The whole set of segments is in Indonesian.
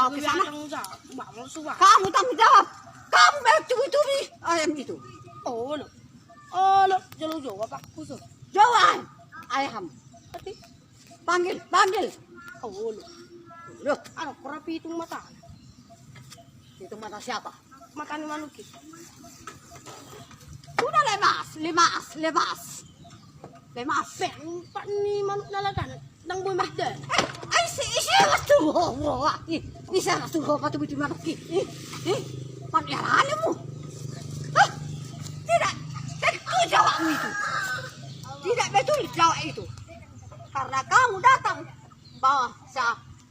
kau ke sana. Kamu tanggung jawab. Kamu mencuri ayam itu. Oh, jauh-jauh apa kusuk? Jawab ayam. Panggil. Oh, Loh, ano kurapi itong mata? itu mata siapa? Mata ni Manuki. Sudah lemas. Beng, pak ni Manuk nalagan. Nang boy mahda. Ay, siya tuho. Isa tuho patu-patu manuki. Panyaran mo. Hah? Tidak jawabmu itu. Tidak betul jawab itu. Karena kamu datang bawa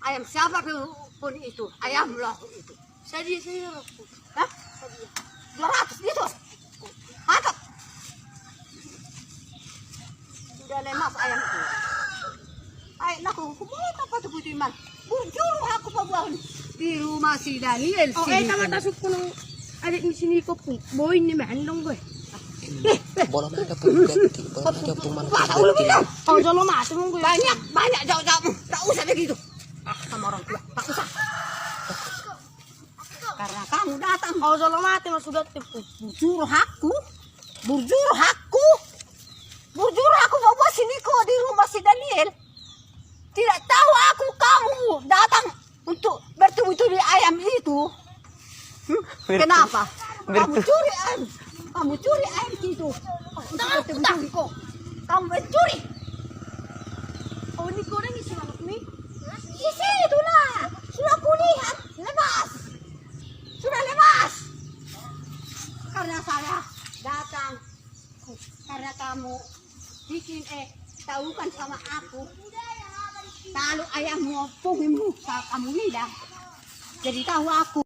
ayam siapa pun itu, ayam lahu itu. Saya aku. Hah? 200 itu. Angkat. Sudah lemas ayam itu. Ay, naku, kumuha pa ito puti man. Bujuro ako pa buwan. Di rumah si Daniel. Oh, tama tasok ko ng adik ni Siniko po. Boy ni Mandong ko eh. Bola mana dapat ganti, bola dapat mana ganti. Oh, jalo mati mo ko. Banyak jauh-jauh. Tak usah begitu. Sama orang tua, tak usah. Karena kamu datang. Oh, jalo mati mo sudah tipu. Bujuro aku bawa sini kok di rumah si Daniel. Tidak tahu aku kamu datang untuk bertubi-tubi ayam itu. Kenapa? Kamu curi ayam itu. Bertubi-tubi kok. Kamu mencuri. Oh, ni ko rin isi Manuk ni. Isi itulah. Sudah kulihat. Sudah lemas. Karena saya datang. Karena kamu bikin tahukan sama aku. Kalau ayammu punggimu kamu lidah. Jadi tahu aku.